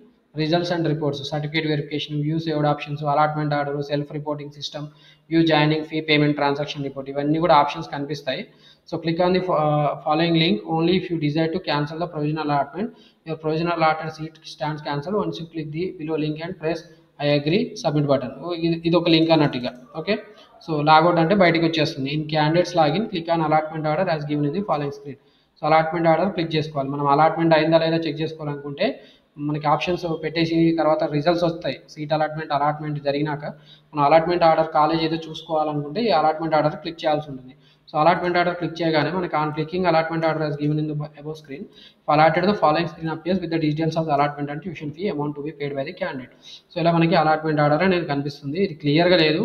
results and reports, certificate verification, view saved options, allotment order, self reporting system, view joining, fee payment, transaction report, ఇవన్నీ కూడా ఆప్షన్స్ కనిపిస్తాయి. So click on the following link only if you desire to cancel the provisional allotment. Your provisional allotted seat stands cancel once you click the below link and press I agree submit button. ఇది ఒక link అన్నట్టుగా. Okay, so logout అంటే బయటికి వచ్చేస్తుంది. In candidates login click on allotment order as given in the following screen. So allotment order click చేసుకోవాలి. మనం allotment అయిందా లేదా చెక్ చేసుకోవాలనుకుంటే మనకి ఆప్షన్స్ పెట్టేసి తర్వాత రిజల్ట్స్ వస్తాయి. సీట్ అలాట్మెంట్ జరిగినాక మనం అలాట్మెంట్ ఆర్డర్ కాలేజ్ ఏదో చూసుకోవాలనుకుంటే ఈ అలాట్మెంట్ ఆర్డర్ క్లిక్ చేయాల్సి ఉంటుంది. సో అలాట్మెంట్ ఆర్డర్ క్లిక్ చేయగానే మనకి on clicking allotment order as given in the above screen allotted the following screen appears with the details of the allotment and tuition fee amount to be paid by the candidate. So ఇలా మనకి allotment order అనేది కనిపిస్తుంది. ఇది క్లియర్గా లేదు,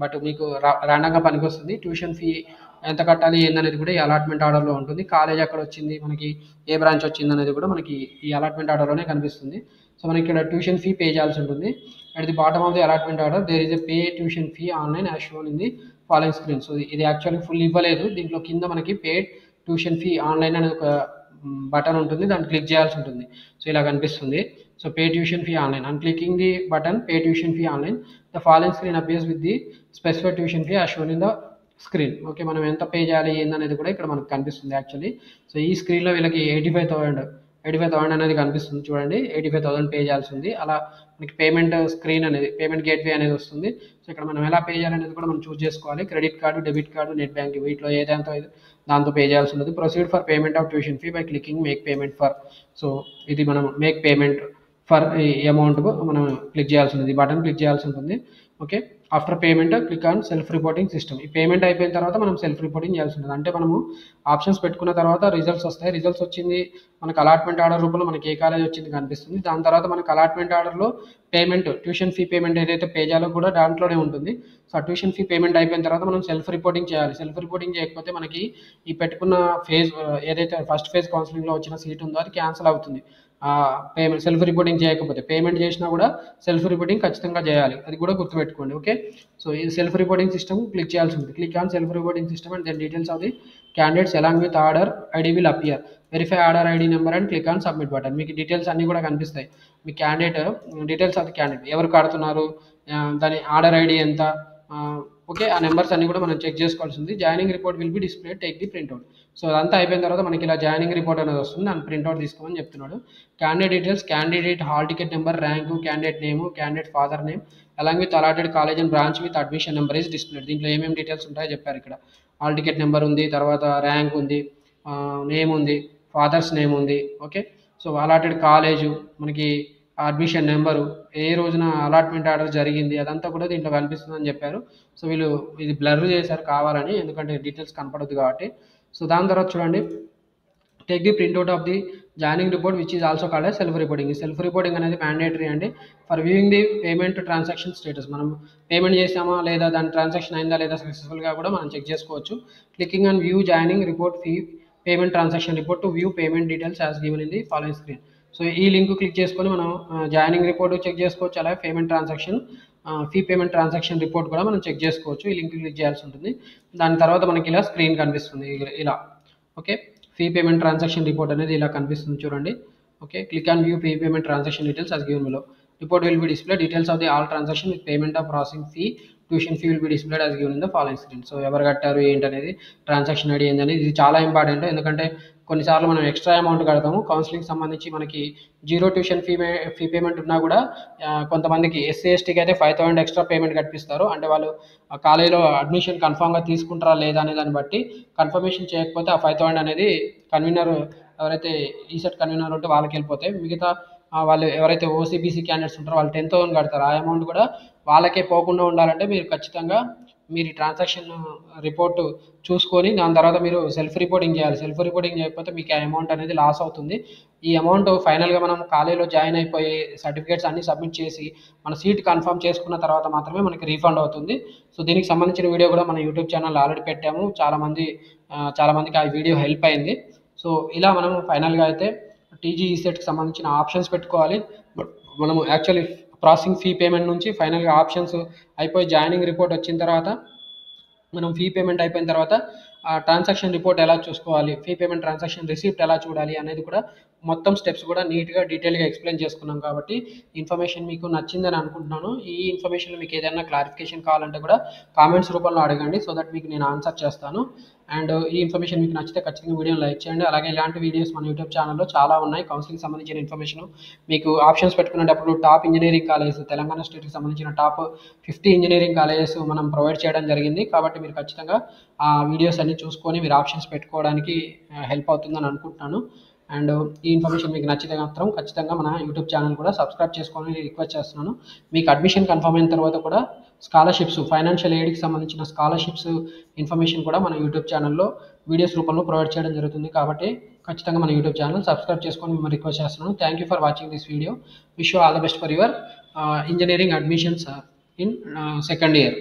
but మీకు ర్యాండంగా పనికి వస్తుంది. ట్యూషన్ ఫీ ఎంత కట్టాలి ఏందనేది కూడా ఈ అలాట్మెంట్ ఆర్డర్లో ఉంటుంది. కాలేజ్ ఎక్కడ వచ్చింది, మనకి ఏ బ్రాంచ్ వచ్చింది అనేది కూడా మనకి ఈ అలాట్మెంట్ ఆర్డర్లోనే కనిపిస్తుంది. సో మనకి ఇక్కడ ట్యూషన్ ఫీ పే చేయాల్సి ఉంటుంది. At the bottom of the allotment order there is a pay tuition fee online as shown in the following screen. So ఇది యాక్చువల్లీ ఫుల్ ఇవ్వలేదు, దీంట్లో కింద మనకి పే ట్యూషన్ ఫీ ఆన్లైన్ అనేది ఒక బటన్ ఉంటుంది, దాన్ని క్లిక్ చేయాల్సి ఉంటుంది. సో ఇలా కనిపిస్తుంది. So pay tuition fee online, and clicking the button pay tuition fee online the following screen appears with the specified tuition fee as shown in the screen. Okay, మనం ఎంత pay చేయాలి ఏందనేది కూడా ఇక్కడ మనకు కనిపిస్తుంది యాక్చువల్లీ. సో ఈ స్క్రీన్లో వీళ్ళకి 85,000 అనేది కనిపిస్తుంది చూడండి. 85,000 పే చేయాల్సి ఉంది. అలా మనకి పేమెంట్ స్క్రీన్ అనేది పేమెంట్ గేట్వే అనేది వస్తుంది. సో ఇక్కడ మనం ఎలా పే చేయాలనేది కూడా మనం చూస్ చేసుకోవాలి. Credit card, debit card, net banking, వీటిలో ఏదైతే దాంతో పే చేయాల్సి ఉంటుంది. Proceed for payment of tuition fee by clicking make payment for. So ఇది మనం మేక్ పేమెంట్ ఫర్ ఈ అమౌంట్ మనం క్లిక్ చేయాల్సి ఉంటుంది, బటన్ క్లిక్ చేయాల్సి ఉంటుంది. Okay, after payment click on self reporting system. ఈ పేమెంట్ అయిపోయిన తర్వాత మనం సెల్ఫ్ రిపోర్టింగ్ చేయాల్సి ఉంటుంది. అంటే మనము ఆప్షన్స్ పెట్టుకున్న తర్వాత రిజల్ట్స్ వస్తాయి. రిజల్ట్స్ వచ్చింది మనకు అలాట్మెంట్ ఆర్డర్ రూపంలో మనకి ఏ కాలేజ్ వచ్చింది కనిపిస్తుంది. దాని తర్వాత మనకు అలాట్మెంట్ ఆర్డర్లో పేమెంట్ ట్యూషన్ ఫీ పేమెంట్ ఏదైతే పే చేయాలో కూడా దాంట్లోనే ఉంటుంది. సో ఆ ట్యూషన్ ఫీ పేమెంట్ అయిపోయిన తర్వాత మనం సెల్ఫ్ రిపోర్టింగ్ చేయాలి. సెల్ఫ్ రిపోర్టింగ్ చేయకపోతే మనకి ఈ పెట్టుకున్న ఫేజ్ ఏదైతే ఫస్ట్ ఫేజ్ కౌన్సిలింగ్లో వచ్చిన సీట్ ఉందో అది క్యాన్సిల్ అవుతుంది. పేమెంట్ సెల్ఫ్ రిపోర్టింగ్ చేయకపోతే. పేమెంట్ చేసినా కూడా సెల్ఫ్ రిపోర్టింగ్ ఖచ్చితంగా చేయాలి, అది కూడా గుర్తుపెట్టుకోండి. ఓకే, సో ఈ సెల్ఫ్ రిపోర్టింగ్ సిస్టమ్ క్లిక్ చేయాల్సి ఉంటుంది. Click on self reporting system and then details of the candidates along with order ID will appear. Verify order ID number and click on submit button. మీకు details అన్నీ కూడా కనిపిస్తాయి. మీ candidate details of the candidate, ఎవరు కడుతున్నారు, దాని order ID ఎంత, okay, ఆ నెంబర్స్ అన్ని కూడా మనం చెక్ చేసుకోవాల్సి ఉంది. Joining report will be display, take the printout. So అదంతా అయిపోయిన తర్వాత మనకి ఇలా జాయినింగ్ రిపోర్ట్ అనేది వస్తుంది, దాన్ని ప్రింట్అవుట్ తీసుకోమని చెప్తున్నాడు. Candidate details, candidate hall ticket number, rank, candidate name, candidate father name along with allotted college and branch with admission number is displayed. దీంట్లో ఏమేమి డీటెయిల్స్ ఉంటాయో చెప్పారు. ఇక్కడ హాల్ టికెట్ నెంబర్ ఉంది, తర్వాత ర్యాంక్ ఉంది, నేమ్ ఉంది, ఫాదర్స్ నేమ్ ఉంది. ఓకే, సో అలాటెడ్ కాలేజు, మనకి అడ్మిషన్ నెంబరు, ఏ రోజున అలాట్మెంట్ ఆర్డర్ జరిగింది అదంతా కూడా దీంట్లో కనిపిస్తుందని చెప్పారు. సో వీళ్ళు ఇది బ్లర్ చేశారు కావాలని, ఎందుకంటే డీటెయిల్స్ కనపడదు కాబట్టి. సో దాని తర్వాత చూడండి, take the printout of the joining report which is also called self reporting. ఈ సెల్ఫ్ రిపోర్టింగ్ అనేది మ్యాండేటరీ అండి for viewing the payment transaction status. మనం పేమెంట్ చేసామా లేదా, దాని ట్రాన్సాక్షన్ అయిందా లేదా సక్సెస్ఫుల్గా కూడా మనం చెక్ చేసుకోవచ్చు. Clicking on view joining report fee payment transaction report to view payment details as given in the following screen. So ఈ లింక్ క్లిక్ చేసుకొని మనం జాయినింగ్ రిపోర్ట్ చెక్ చేసుకోవచ్చు, అలాగే payment transaction fee payment transaction report కూడా మనం check చేసుకోవచ్చు. ఈ link click చేయాల్సి ఉంటుంది. దాని తర్వాత మనకి ఇలా స్క్రీన్ కనిపిస్తుంది ఇలా. Okay, fee payment transaction report అనేది ఇలా కనిపిస్తుంది చూడండి. Okay, click on view fee payment transaction details as given below. Report will be displayed. Details of the all transaction with payment of processing fee, tuition fee will be displayed as given in the following screen. So ఎవరు కట్టారు ఏంటనేది, transaction ID ఏంటనేది, ఇది చాలా important. ఎందుకంటే కొన్నిసార్లు మనం extra amount కడతాము. కౌన్సిలింగ్ సంబంధించి మనకి జీరో ట్యూషన్ ఫీ పేమెంట్ ఉన్నా కూడా కొంతమందికి ఎస్సీ ఎస్టీకి అయితే 5,000 ఎక్స్ట్రా పేమెంట్ కట్టిస్తారు. అంటే వాళ్ళు ఆ కాలేజీలో అడ్మిషన్ కన్ఫామ్గా తీసుకుంటారా లేదా అనే దాన్ని బట్టి కన్ఫర్మేషన్ చేయకపోతే ఆ 5,000 అనేది కన్వీనర్, ఎవరైతే ఈసెట్ కన్వీనర్ ఉంటే వాళ్ళకి వెళ్ళిపోతాయి. మిగతా వాళ్ళు ఎవరైతే ఓసీబీసీ క్యాండిడేట్స్ ఉంటారో వాళ్ళు 10,000 కడతారు. ఆ అమౌంట్ కూడా వాళ్ళకే పోకుండా ఉండాలంటే మీరు ఖచ్చితంగా మీరు ఈ ట్రాన్సాక్షన్ రిపోర్టు చూసుకొని దాని తర్వాత మీరు సెల్ఫ్ రిపోర్టింగ్ చేయాలి. సెల్ఫ్ రిపోర్టింగ్ చేయకపోతే మీకు ఆ అమౌంట్ అనేది లాస్ అవుతుంది. ఈ అమౌంట్ ఫైనల్గా మనం కాలేజీలో జాయిన్ అయిపోయి సర్టిఫికేట్స్ అన్నీ సబ్మిట్ చేసి మన సీట్ కన్ఫర్మ్ చేసుకున్న తర్వాత మాత్రమే మనకి రీఫండ్ అవుతుంది. సో దీనికి సంబంధించిన వీడియో కూడా మన యూట్యూబ్ ఛానల్ ఆల్రెడీ పెట్టాము. చాలామందికి ఆ వీడియో హెల్ప్ అయింది. సో ఇలా మనం ఫైనల్గా అయితే టీజీ ఈసెట్కి సంబంధించిన ఆప్షన్స్ పెట్టుకోవాలి. మనము యాక్చువల్లీ ప్రాసెసింగ్ ఫీ పేమెంట్ నుంచి ఫైనల్గా ఆప్షన్స్ అయిపోయి జాయినింగ్ రిపోర్ట్ వచ్చిన తర్వాత, మనం ఫీ పేమెంట్ అయిపోయిన తర్వాత ట్రాన్సాక్షన్ రిపోర్ట్ ఎలా చూసుకోవాలి, ఫీ పేమెంట్ ట్రాన్సాక్షన్ రిసిప్ట్ ఎలా చూడాలి అనేది కూడా మొత్తం స్టెప్స్ కూడా నీట్గా డీటెయిల్గా ఎక్స్ప్లెయిన్ చేసుకున్నాం. కాబట్టి ఇన్ఫర్మేషన్ మీకు నచ్చిందని అనుకుంటున్నాను. ఈ ఇన్ఫర్మేషన్ మీకు ఏదైనా క్లారిఫికేషన్ కావాలంటే కూడా కామెంట్స్ రూపంలో అడగండి, సో దట్ మీకు నేను ఆన్సర్ చేస్తాను. అండ్ ఈ ఇన్ఫర్మేషన్ మీకు నచ్చితే ఖచ్చితంగా వీడియోని లైక్ చేయండి. అలాగే ఇలాంటి వీడియోస్ మన యూట్యూబ్ ఛానల్లో చాలా ఉన్నాయి. కౌన్సిలింగ్ సంబంధించిన ఇన్ఫర్మేషన్ మీకు ఆప్షన్స్ పెట్టుకునేటప్పుడు టాప్ ఇంజనీరింగ్ కాలేజెస్, తెలంగాణ స్టేట్కి సంబంధించిన టాప్ 50 ఇంజనీరింగ్ కాలేజెస్ మనం ప్రొవైడ్ చేయడం జరిగింది. కాబట్టి మీరు ఖచ్చితంగా ఆ వీడియోస్ అన్ని చూసుకొని మీరు ఆప్షన్స్ పెట్టుకోవడానికి హెల్ప్ అవుతుందని అనుకుంటున్నాను. అండ్ ఈ ఇన్ఫర్మేషన్ మీకు నచ్చితే మాత్రం ఖచ్చితంగా మన యూట్యూబ్ ఛానల్ కూడా సబ్స్క్రైబ్ చేసుకోవాలని రిక్వెస్ట్ చేస్తున్నాను. మీకు అడ్మిషన్ కన్ఫర్మ్ అయిన తర్వాత కూడా స్కాలర్షిప్స్, ఫైనాన్షియల్ ఎయిడ్కి సంబంధించిన స్కాలర్షిప్స్ ఇన్ఫర్మేషన్ కూడా మన యూట్యూబ్ ఛానల్లో వీడియోస్ రూపంలో ప్రొవైడ్ చేయడం జరుగుతుంది. కాబట్టి ఖచ్చితంగా మన యూట్యూబ్ ఛానల్ సబ్స్క్రైబ్ చేసుకొని మిమ్మల్ని రిక్వెస్ట్ చేస్తున్నాను. Thank you for watching this video. Wish you all the best for your engineering admissions in second year.